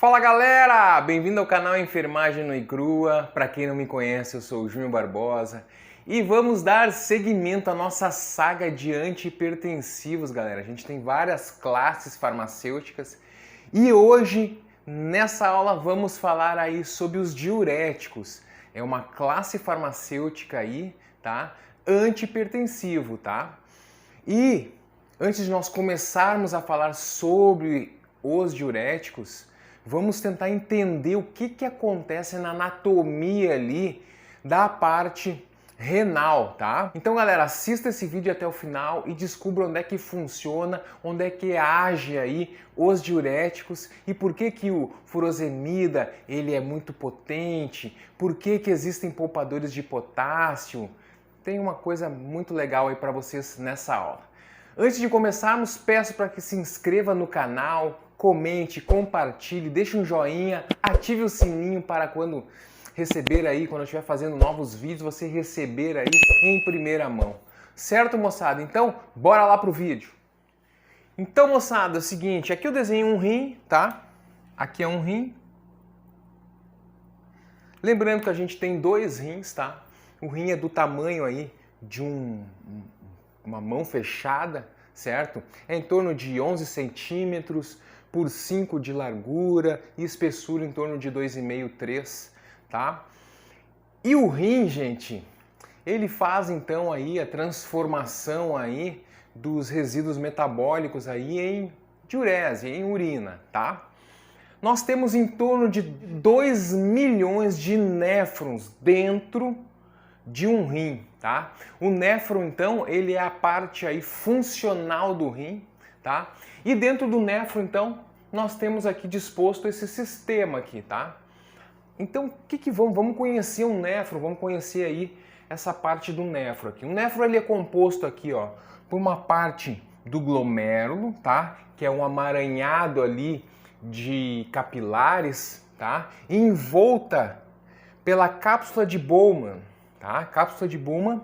Fala galera, bem-vindo ao canal Enfermagem Nua e Crua. Para quem não me conhece, eu sou o Júnior Barbosa e vamos dar seguimento à nossa saga de antihipertensivos, galera. A gente tem várias classes farmacêuticas e hoje, nessa aula, vamos falar aí sobre os diuréticos. É uma classe farmacêutica aí, tá? Antihipertensivo, tá? E antes de nós começarmos a falar sobre os diuréticos, vamos tentar entender o que acontece na anatomia ali da parte renal, tá? Então, galera, assista esse vídeo até o final e descubra onde é que funciona, onde é que age aí os diuréticos e por que o furosemida ele é muito potente, por que existem poupadores de potássio. Tem uma coisa muito legal aí para vocês nessa aula. Antes de começarmos, peço para que se inscreva no canal, comente, compartilhe, deixe um joinha, ative o sininho para quando receber aí, quando eu estiver fazendo novos vídeos, você receber aí em primeira mão. Certo, moçada? Então, bora lá pro vídeo. Então, moçada, é o seguinte, aqui eu desenho um rim, tá? Aqui é um rim. Lembrando que a gente tem dois rins, tá? O rim é do tamanho aí de uma mão fechada, certo? É em torno de 11 centímetros por 5 de largura e espessura em torno de 2,5, 3, tá? E o rim, gente, ele faz então aí a transformação aí dos resíduos metabólicos aí em diurese, em urina, tá? Nós temos em torno de 2 milhões de néfrons dentro de um rim, tá? O néfron, então, ele é a parte aí funcional do rim, tá? E dentro do néfron, então, nós temos aqui disposto esse sistema aqui, tá? Então, vamos conhecer um néfron, vamos conhecer aí essa parte do néfron aqui. O néfron, ele é composto aqui, ó, por uma parte do glomérulo, tá? Que é um amaranhado ali de capilares, tá? Envolta pela cápsula de Bowman. Tá? A cápsula de Bowman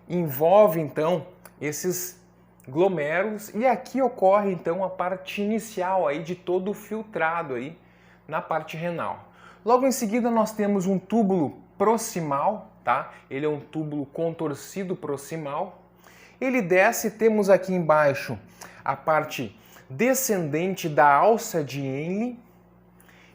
envolve então esses glomérulos e aqui ocorre então a parte inicial aí de todo o filtrado aí na parte renal. Logo em seguida nós temos um túbulo proximal, tá? Ele é um túbulo contorcido proximal. Ele desce, temos aqui embaixo a parte descendente da alça de Henle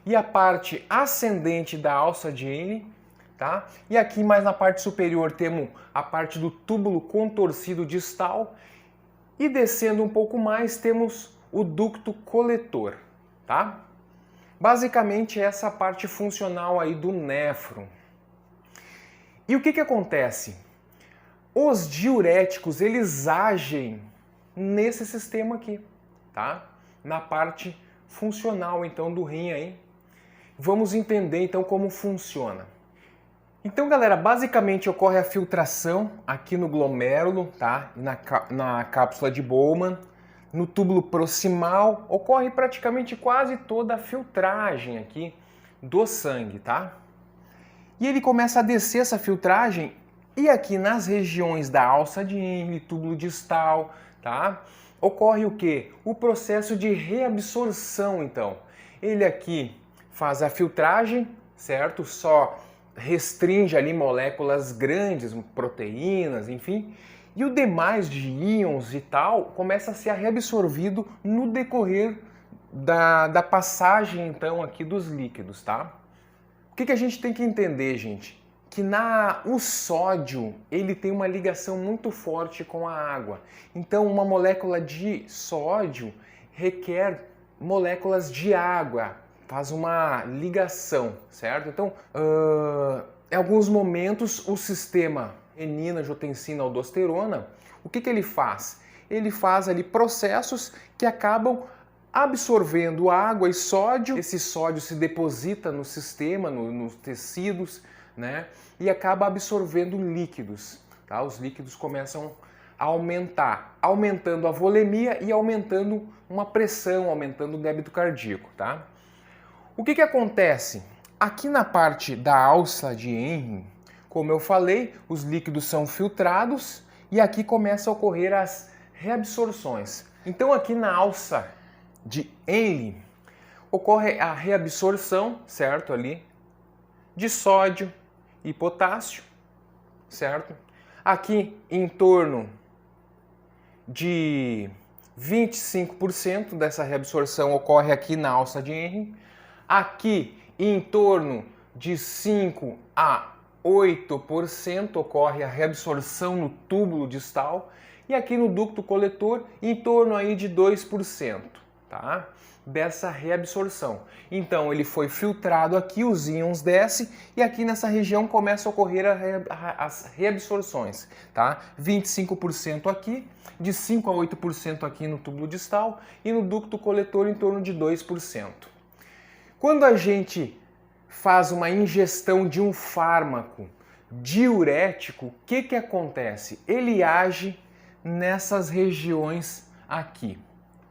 e a parte ascendente da alça de Henle. Tá? E aqui mais na parte superior temos a parte do túbulo contorcido distal e descendo um pouco mais temos o ducto coletor, tá? Basicamente essa parte funcional aí do néfron. E o que acontece? Os diuréticos eles agem nesse sistema aqui, tá? Na parte funcional então do rim aí. Vamos entender então como funciona. Então, galera, basicamente ocorre a filtração aqui no glomérulo, tá? Na cápsula de Bowman. No túbulo proximal ocorre praticamente quase toda a filtragem aqui do sangue, tá? E ele começa a descer essa filtragem e aqui nas regiões da alça de Henle, túbulo distal, tá? Ocorre o quê? O processo de reabsorção, então. Ele aqui faz a filtragem, certo? Só restringe ali moléculas grandes, proteínas, enfim, e o demais de íons e tal começa a ser reabsorvido no decorrer da passagem, então, aqui dos líquidos, tá? O que a gente tem que entender, gente? Que o sódio, ele tem uma ligação muito forte com a água. Então, uma molécula de sódio requer moléculas de água, faz uma ligação, certo? Então, em alguns momentos, o sistema renina, angiotensina, aldosterona, o que ele faz? Ele faz ali processos que acabam absorvendo água e sódio. Esse sódio se deposita no sistema, nos tecidos, né? E acaba absorvendo líquidos, tá? Os líquidos começam a aumentar, aumentando a volemia e aumentando uma pressão, aumentando o débito cardíaco, tá? O que acontece? Aqui na parte da alça de Henle, como eu falei, os líquidos são filtrados e aqui começa a ocorrer as reabsorções. Então aqui na alça de Henle, ocorre a reabsorção, certo, ali, de sódio e potássio, certo? Aqui em torno de 25% dessa reabsorção ocorre aqui na alça de Henry. Aqui em torno de 5 a 8% ocorre a reabsorção no túbulo distal e aqui no ducto coletor em torno aí de 2%, tá? Dessa reabsorção. Então ele foi filtrado aqui, os íons descem e aqui nessa região começa a ocorrer as reabsorções, tá? 25% aqui, de 5 a 8% aqui no túbulo distal e no ducto coletor em torno de 2%. Quando a gente faz uma ingestão de um fármaco diurético, o que acontece? Ele age nessas regiões aqui,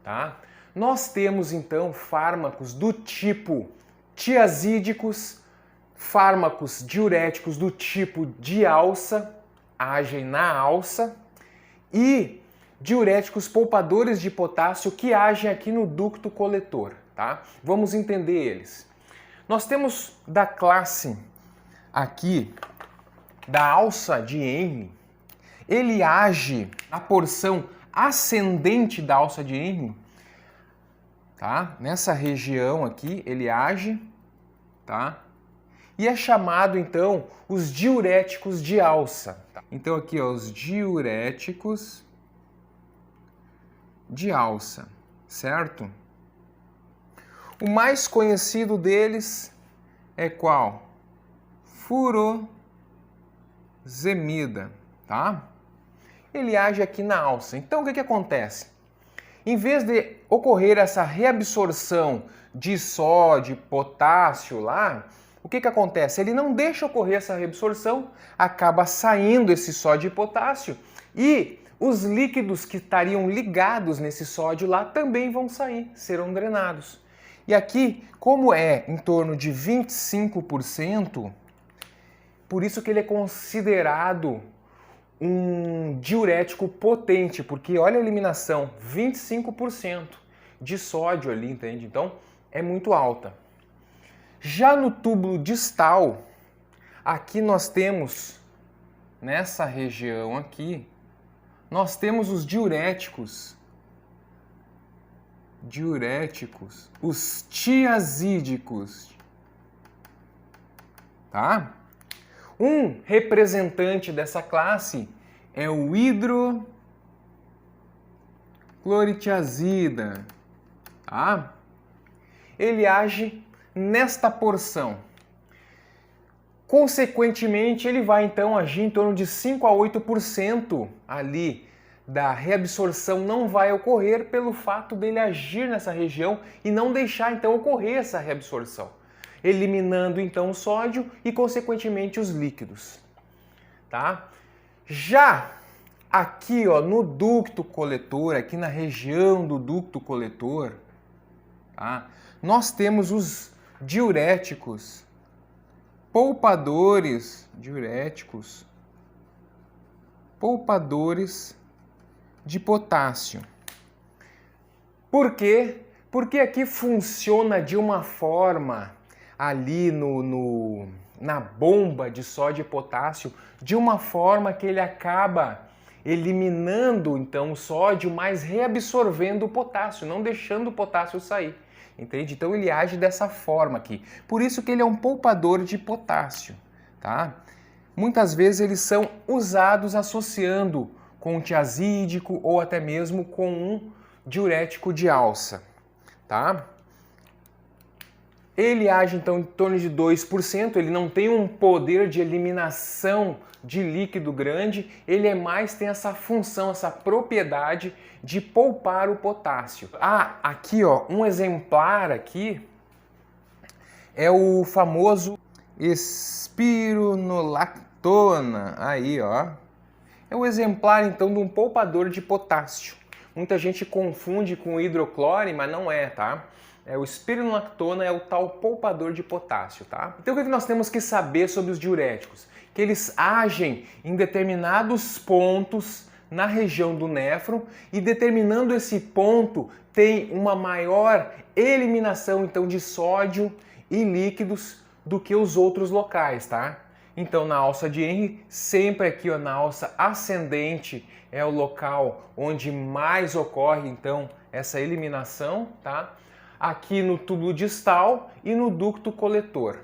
tá? Nós temos então fármacos do tipo tiazídicos, fármacos diuréticos do tipo de alça, agem na alça, e diuréticos poupadores de potássio que agem aqui no ducto coletor, tá? Vamos entender eles. Nós temos da classe aqui da alça de Henry, ele age na porção ascendente da alça de Henry, tá? Nessa região aqui ele age, tá? E é chamado então os diuréticos de alça. Então aqui ó, os diuréticos de alça, certo? O mais conhecido deles é qual? Furosemida, tá? Ele age aqui na alça. Então o que acontece? Em vez de ocorrer essa reabsorção de sódio, potássio lá, o que acontece? Ele não deixa ocorrer essa reabsorção, acaba saindo esse sódio e potássio e os líquidos que estariam ligados nesse sódio lá também vão sair, serão drenados. E aqui, como é em torno de 25%, por isso que ele é considerado um diurético potente, porque olha a eliminação, 25% de sódio ali, entende? Então, é muito alta. Já no túbulo distal, aqui nós temos, nessa região aqui, nós temos os diuréticos, os tiazídicos, tá? Um representante dessa classe é o hidrocloritiazida, tá? Ele age nesta porção. Consequentemente, ele vai então agir em torno de 5 a 8% ali da reabsorção não vai ocorrer pelo fato dele agir nessa região e não deixar então ocorrer essa reabsorção, eliminando então o sódio e consequentemente os líquidos, tá? Já aqui, ó, no ducto coletor, aqui na região do ducto coletor, tá? Nós temos os diuréticos poupadores de potássio. Por quê? Porque aqui funciona de uma forma ali na bomba de sódio e potássio, de uma forma que ele acaba eliminando então o sódio, mas reabsorvendo o potássio, não deixando o potássio sair. Entende? Então ele age dessa forma aqui. Por isso que ele é um poupador de potássio, tá? Muitas vezes eles são usados associando com um tiazídico ou até mesmo com um diurético de alça, tá? Ele age então em torno de 2%, ele não tem um poder de eliminação de líquido grande, ele é mais, tem essa função, essa propriedade de poupar o potássio. Ah, aqui ó, um exemplar aqui é o famoso espironolactona, aí ó. É o exemplar então de um poupador de potássio. Muita gente confunde com hidroclore, mas não é, tá? O espironolactona é o tal poupador de potássio, tá? Então o que nós temos que saber sobre os diuréticos? Que eles agem em determinados pontos na região do néfron e determinando esse ponto tem uma maior eliminação então de sódio e líquidos do que os outros locais, tá? Então na alça de Henry, sempre aqui ó, na alça ascendente é o local onde mais ocorre então essa eliminação, tá? Aqui no túbulo distal e no ducto coletor.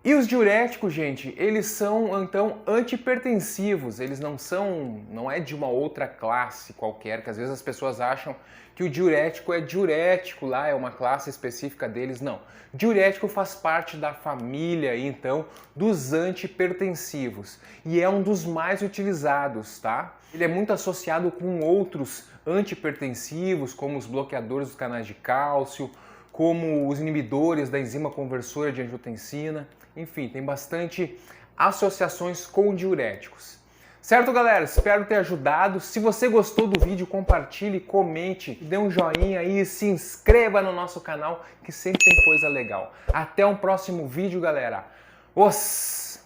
E os diuréticos, gente, eles são então antihipertensivos, eles não é de uma outra classe qualquer, que às vezes as pessoas acham que o diurético é diurético, lá é uma classe específica deles, não. Diurético faz parte da família, então, dos antihipertensivos e é um dos mais utilizados, tá? Ele é muito associado com outros antihipertensivos, como os bloqueadores dos canais de cálcio, como os inibidores da enzima conversora de angiotensina, enfim, tem bastante associações com diuréticos. Certo, galera? Espero ter ajudado. Se você gostou do vídeo, compartilhe, comente, dê um joinha aí e se inscreva no nosso canal, que sempre tem coisa legal. Até um próximo vídeo, galera. Os